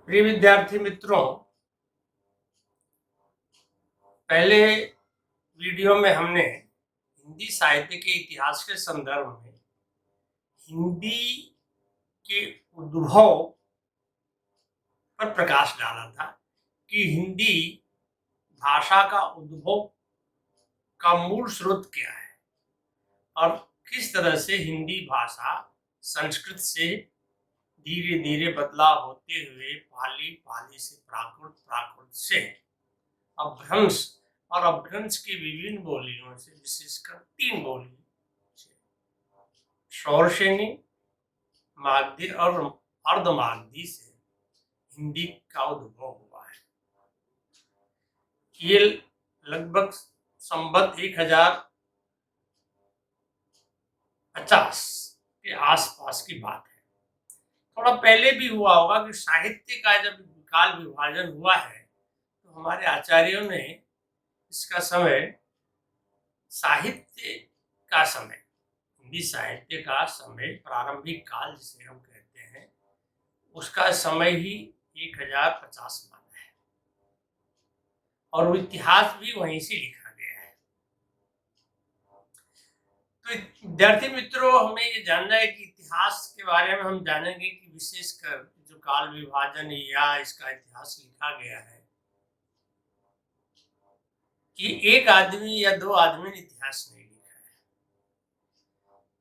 प्रिय विद्यार्थी मित्रों, पहले वीडियो में हमने हिंदी साहित्य के इतिहास के संदर्भ में हिंदी के उद्भव पर प्रकाश डाला था कि हिंदी भाषा का उद्भव का मूल स्रोत क्या है और किस तरह से हिंदी भाषा संस्कृत से धीरे धीरे बदलाव होते हुए पाली, पाली से प्राकृत, प्राकृत से अपभ्रंश और अपभ्रंश की विभिन्न बोलियों से विशेषकर 3 बोली शौरसेनी, मागधी और अर्धमागधी से हिंदी का उद्भव हुआ है। ये लगभग संवत 1050 के आसपास की बात है। थोड़ा पहले भी हुआ होगा कि साहित्य का जब काल विभाजन हुआ है तो हमारे आचार्यों ने इसका समय साहित्य का समय, हिंदी साहित्य का समय, प्रारंभिक काल जिसे हम कहते हैं, उसका समय ही 1050 माना है और वो इतिहास भी वहीं से लिखा गया है। तो विद्यार्थी मित्रों, हमें ये जानना है कि इतिहास के बारे में हम जानेंगे कि विशेषकर जो काल विभाजन या इसका इतिहास लिखा गया है कि एक आदमी या 2 आदमी ने इतिहास नहीं लिखा है।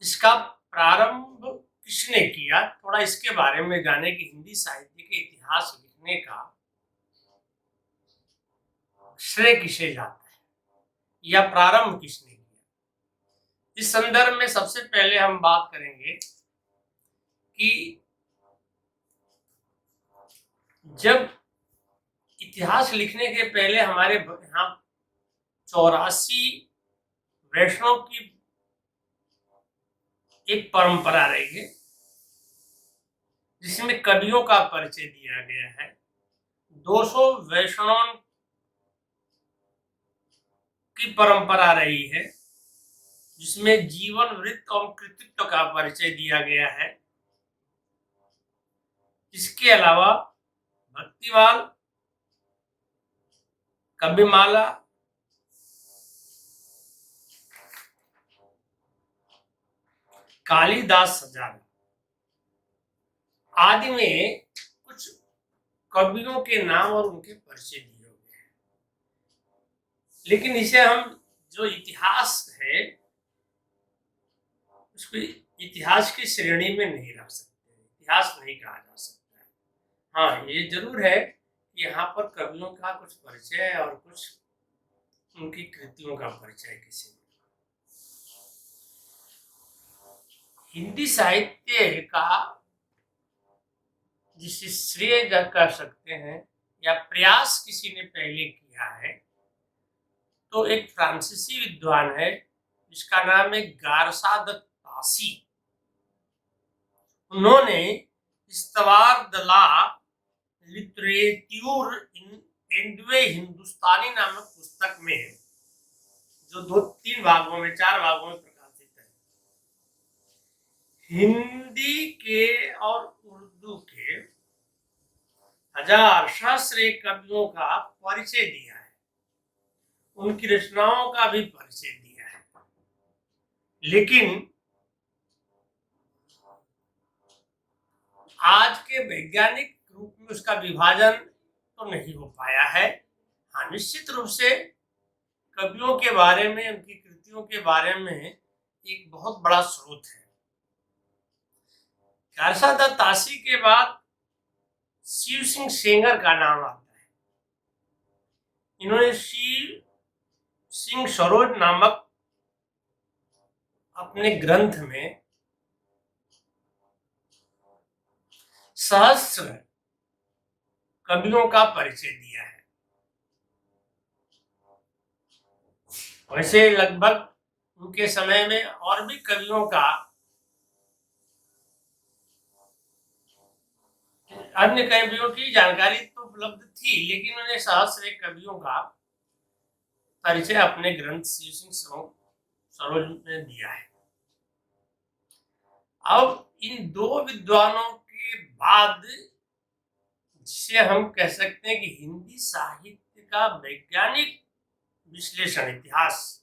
इसका प्रारंभ किसने किया, थोड़ा इसके बारे में जाने कि हिंदी साहित्य के इतिहास लिखने का श्रेय किसे जाता है या प्रारंभ किसने किया। इस संदर्भ में सबसे पहले हम बात करेंगे कि जब इतिहास लिखने के पहले हमारे यहाँ 84 वैष्णव की एक परंपरा रही है जिसमें कवियों का परिचय दिया गया है। 200 वैष्णव की परंपरा रही है जिसमें जीवन, वृत्त और कृतित्व का परिचय दिया गया है। इसके अलावा भक्तिमाल, कविमाला, कालिदास सजाना आदि में कुछ कवियों के नाम और उनके परिचय दिए हुए हैं। लेकिन इसे हम जो इतिहास है उसको इतिहास की श्रेणी में नहीं रख सकते, इतिहास नहीं कहा जा सकता है। हाँ, ये जरूर है कि यहाँ पर कवियों का कुछ परिचय और कुछ उनकी कृतियों का परिचय किसी में। हिंदी साहित्य का जिसे श्रेय कर सकते हैं या प्रयास किसी ने पहले किया है तो एक फ्रांसीसी विद्वान है जिसका नाम है गारसा द तासी। उन्होंने इस्तवार द ला लिटरेट्यूर इन एंडवे हिंदुस्तानी नामक पुस्तक में, जो 2-3 भागों में, 4 भागों में प्रकाशित है, हिंदी के और उर्दू के हजार सहस्र कवियों का परिचय दिया है, उनकी रचनाओं का भी परिचय दिया है। लेकिन आज के वैज्ञानिक रूप में उसका विभाजन तो नहीं हो पाया है। हाँ, निश्चित रूप से कवियों के बारे में, उनकी कृतियों के बारे में एक बहुत बड़ा स्रोत है। गारसा द तासी के बाद शिव सिंह सेंगर का नाम आता है। इन्होंने शिव सिंह सरोज नामक अपने ग्रंथ में सहस्र कवियों का परिचय दिया है। वैसे लगभग उनके समय में और भी कवियों का, अन्य कवियों की जानकारी तो उपलब्ध थी, लेकिन उन्हें सहस्र कवियों का परिचय अपने ग्रंथ शिव सिंह सरोज में दिया है। अब इन 2 विद्वानों के बाद जिसे हम कह सकते हैं कि हिंदी साहित्य का वैज्ञानिक विश्लेषण, इतिहास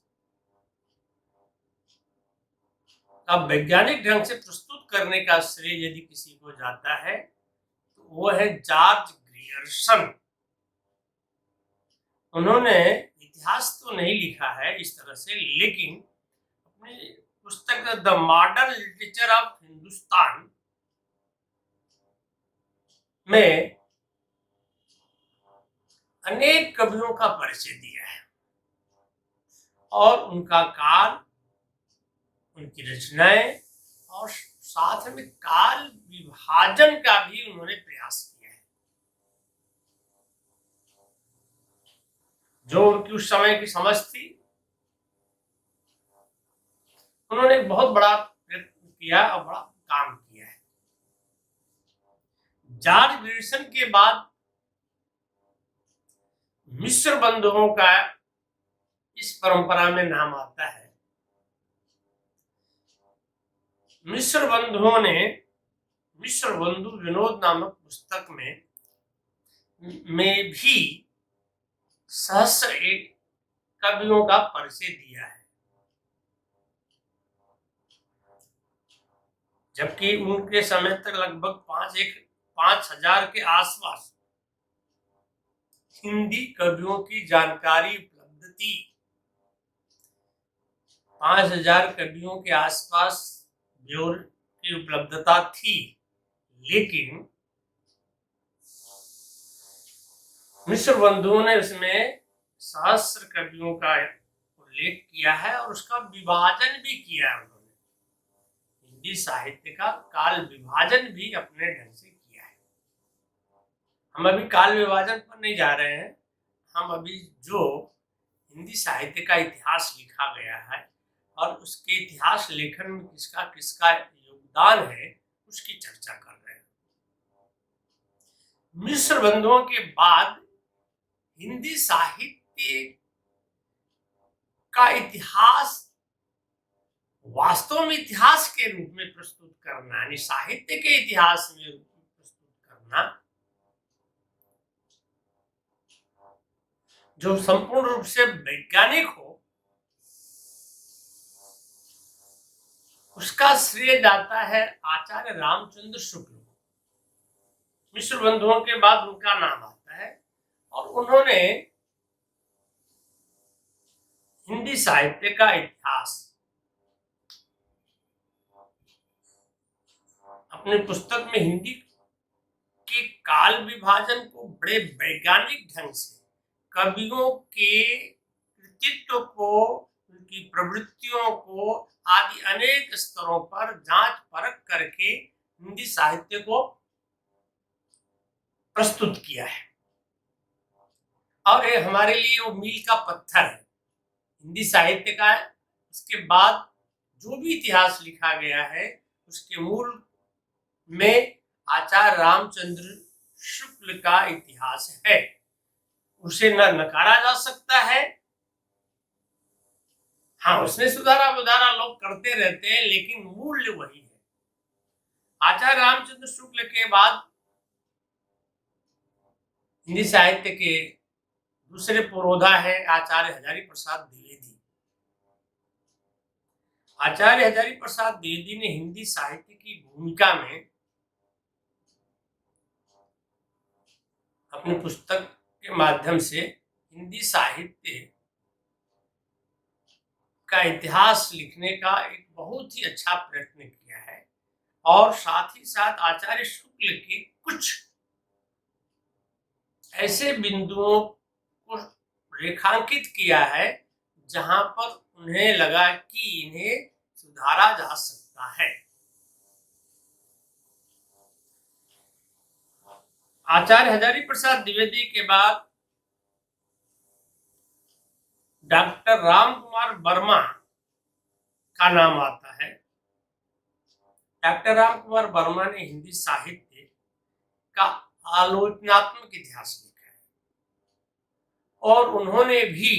का वैज्ञानिक ढंग से प्रस्तुत करने का श्रेय यदि किसी को जाता है तो वो है जॉर्ज ग्रियर्सन। उन्होंने इतिहास तो नहीं लिखा है इस तरह से, लेकिन अपनी पुस्तक the modern literature of Hindustan में अनेक कवियों का परिचय दिया है और उनका काल, उनकी रचनाएं और साथ में काल विभाजन का भी उन्होंने प्रयास किया है। जो उनकी उस समय की समझ थी, उन्होंने एक बहुत बड़ा प्रयत्न किया और बड़ा काम किया है। जॉर्ज ग्रियर्सन के बाद मिश्र बंधुओं का इस परंपरा में नाम आता है। मिश्र बंधुओं ने मिश्र बंधु विनोद नामक पुस्तक में भी सहस्र एक कवियों का परिचय दिया है, जबकि उनके समय तक लगभग 5,000 के आसपास हिंदी कवियों की जानकारी उपलब्ध थी। 5,000 कवियों के आसपास ब्योरे की उपलब्धता थी, लेकिन मिश्र बंधुओं ने उसमें सहस्र कवियों का उल्लेख किया है और उसका विभाजन भी किया है। उन्होंने हिंदी साहित्य का काल विभाजन भी अपने ढंग से किया है। हम अभी काल विभाजन पर नहीं जा रहे हैं, हम अभी जो हिंदी साहित्य का इतिहास लिखा गया है और उसके इतिहास लेखन में किसका किसका योगदान है उसकी चर्चा कर रहे हैं। मिश्र बंधुओं के बाद हिंदी साहित्य का इतिहास वास्तव में इतिहास के रूप में प्रस्तुत करना, यानी साहित्य के इतिहास में प्रस्तुत करना, जो संपूर्ण रूप से वैज्ञानिक हो, उसका श्रेय जाता है आचार्य रामचंद्र शुक्ल को। मिश्र बंधुओं के बाद उनका नाम आता है और उन्होंने हिंदी साहित्य का इतिहास अपने पुस्तक में हिंदी के काल विभाजन को बड़े वैज्ञानिक ढंग से, कवियों के कृतित्व को, उनकी प्रवृत्तियों को आदि अनेक स्तरों पर जांच परख करके हिंदी साहित्य को प्रस्तुत किया है। और ये हमारे लिए वो मील का पत्थर है हिंदी साहित्य का। इसके बाद जो भी इतिहास लिखा गया है उसके मूल में आचार्य रामचंद्र शुक्ल का इतिहास है, उसे न नकारा जा सकता है। हाँ, उसने सुधारा बुधारा लोग करते रहते हैं, लेकिन मूल्य वही है। आचार्य रामचंद्र शुक्ल के बाद हिंदी साहित्य के दूसरे पुरोधा है आचार्य हजारी प्रसाद द्विवेदी। आचार्य हजारी प्रसाद द्विवेदी ने हिंदी साहित्य की भूमिका में अपनी पुस्तक के माध्यम से हिंदी साहित्य का इतिहास लिखने का एक बहुत ही अच्छा प्रयत्न किया है और साथ ही साथ आचार्य शुक्ल के कुछ ऐसे बिंदुओं को रेखांकित किया है जहां पर उन्हें लगा कि इन्हें सुधारा जा सकता है। आचार्य हजारी प्रसाद द्विवेदी के बाद डॉक्टर राम कुमार वर्मा का नाम आता है। डॉक्टर राम कुमार वर्मा ने हिंदी साहित्य का आलोचनात्मक इतिहास लिखा है और उन्होंने भी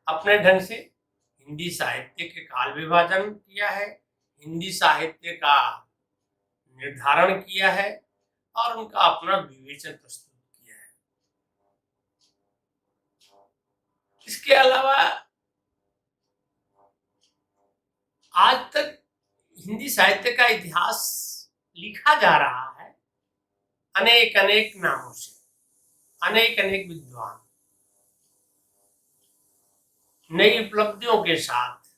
अपने ढंग से हिंदी साहित्य के काल विभाजन किया है, हिंदी साहित्य का निर्धारण किया है और उनका अपना विवेचन प्रस्तुत किया है। इसके अलावा आज तक हिंदी साहित्य का इतिहास लिखा जा रहा है अनेक अनेक नामों से, अनेक अनेक विद्वान नई उपलब्धियों के साथ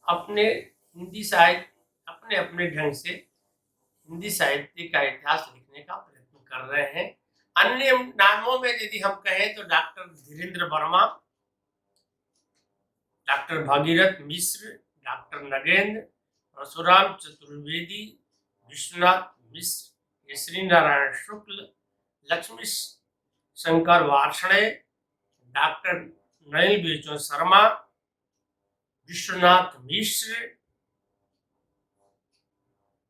अपने हिंदी साहित्य अपने अपने ढंग से हिंदी साहित्य का इतिहास लिखने का प्रयत्न कर रहे हैं। अन्य नामों में यदि हम कहें तो डॉक्टर धीरेन्द्र वर्मा, डॉक्टर भागीरथ मिश्र, डॉक्टर नगेंद्र, परशुराम चतुर्वेदी, विश्वनाथ मिश्र, केसरी नारायण शुक्ल, लक्ष्मी शंकर वार्ष्णेय, डॉक्टर नलिन बेचन शर्मा, विश्वनाथ मिश्र,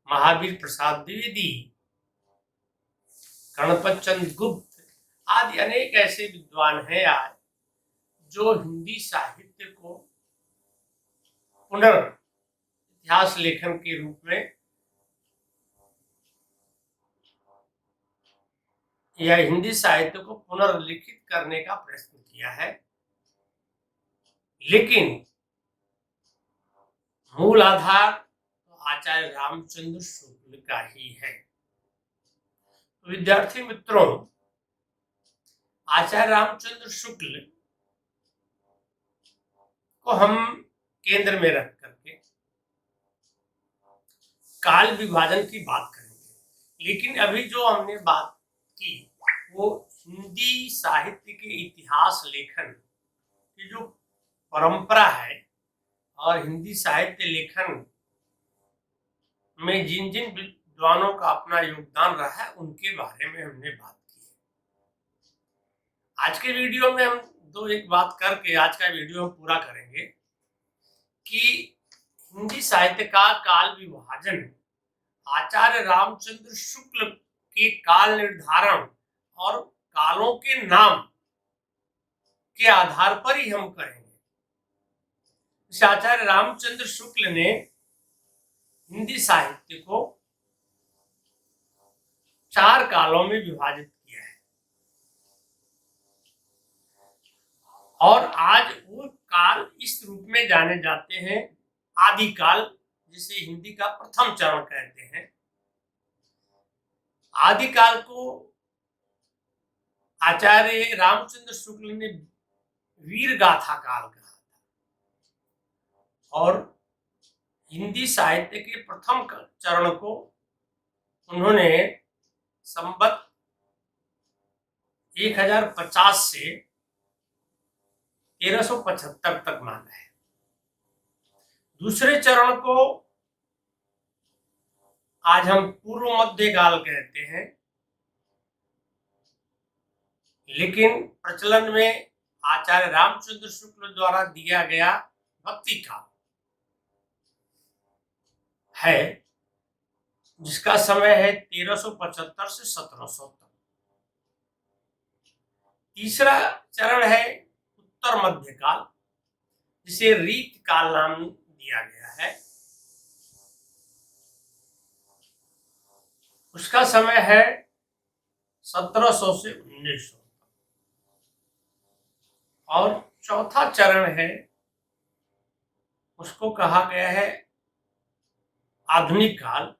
महावीर प्रसाद द्विवेदी, गणपत चंद्र गुप्त आदि अनेक ऐसे विद्वान हैं आज जो हिंदी साहित्य को इतिहास लेखन के रूप में या हिंदी साहित्य को पुनर्लिखित करने का प्रयत्न किया है, लेकिन मूल आधार तो आचार्य रामचंद्र शुक्ल का ही है। तो विद्यार्थी मित्रों, आचार्य रामचंद्र शुक्ल को हम केंद्र में रख करके काल विभाजन की बात करेंगे। लेकिन अभी जो हमने बात की वो हिंदी साहित्य के इतिहास लेखन की जो परंपरा है और हिंदी साहित्य लेखन में जिन जिन विद्वानों का अपना योगदान रहा है उनके बारे में हमने बात की है। आज के वीडियो में हम दो एक बात करके आज का वीडियो हम पूरा करेंगे कि हिंदी साहित्य का काल विभाजन आचार्य रामचंद्र शुक्ल के काल निर्धारण और कालों के नाम के आधार पर ही हम करेंगे। आचार्य रामचंद्र शुक्ल ने हिंदी साहित्य को 4 कालों में विभाजित किया है और आज वो काल इस रूप में जाने जाते हैं आदिकाल, जिसे हिंदी का प्रथम चरण कहते हैं। आदिकाल को आचार्य रामचंद्र शुक्ल ने वीर गाथा काल कहा था और हिंदी साहित्य के प्रथम चरण को उन्होंने संवत 1050 से 1375 तक माना है। दूसरे चरण को आज हम पूर्व मध्य काल कहते हैं, लेकिन प्रचलन में आचार्य रामचंद्र शुक्ल द्वारा दिया गया भक्ति काल है, जिसका समय है 1375 से 1700 तक। तीसरा चरण है उत्तर मध्य काल, जिसे रीत काल नाम दिया गया है। उसका समय है 1700 से 1900 तक। और चौथा चरण है, उसको कहा गया है आधुनिक काल,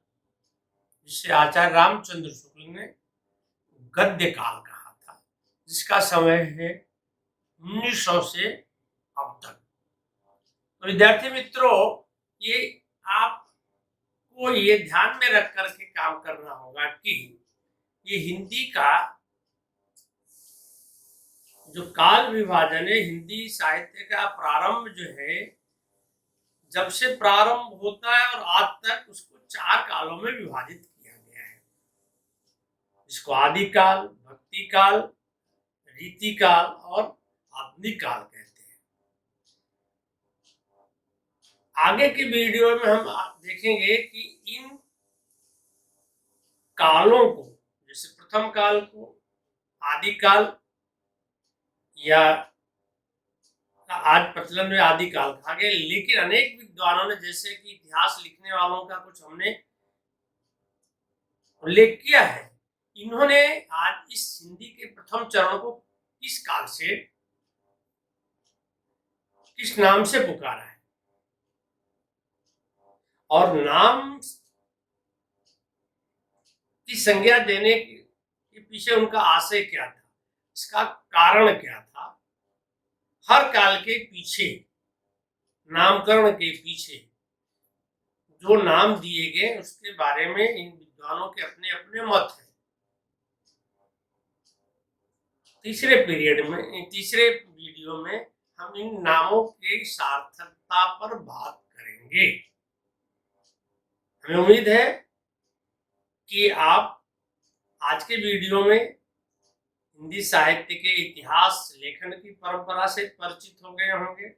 जिसे आचार्य रामचंद्र शुक्ल ने गद्य काल कहा था, जिसका समय है 1900 से अब तक। तो विद्यार्थी मित्रों, ये आपको ये ध्यान में रख करके काम करना होगा कि ये हिंदी का जो काल विभाजन है, हिंदी साहित्य का प्रारंभ जो है, जब से प्रारंभ होता है और आज तक उसको 4 कालों में विभाजित किया गया है, जिसको आदिकाल, भक्ति काल, रीति काल और आधुनिक काल कहते हैं। आगे के वीडियो में हम देखेंगे कि इन कालों को, जैसे प्रथम काल को आदिकाल या आज प्रचलन में आदिकाल कहा गया, लेकिन अनेक विद्वानों ने, जैसे कि इतिहास लिखने वालों का कुछ हमने उल्लेख किया है। इन्होंने आज इस हिंदी के प्रथम चरण को किस काल से, किस नाम से पुकारा है, और नाम की संज्ञा देने के पीछे उनका आशय क्या था, इसका कारण क्या था। हर काल के पीछे, नामकरण के पीछे जो नाम दिए गए उसके बारे में इन विद्वानों के अपने अपने मत हैं। तीसरे वीडियो में हम इन नामों की सार्थकता पर बात करेंगे। हमें उम्मीद है कि आप आज के वीडियो में हिंदी साहित्य के इतिहास लेखन की परंपरा से परिचित हो गए होंगे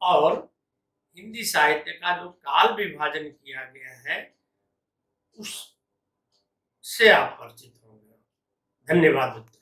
और हिंदी साहित्य का जो काल विभाजन किया गया है उससे आप परिचित होंगे। धन्यवाद।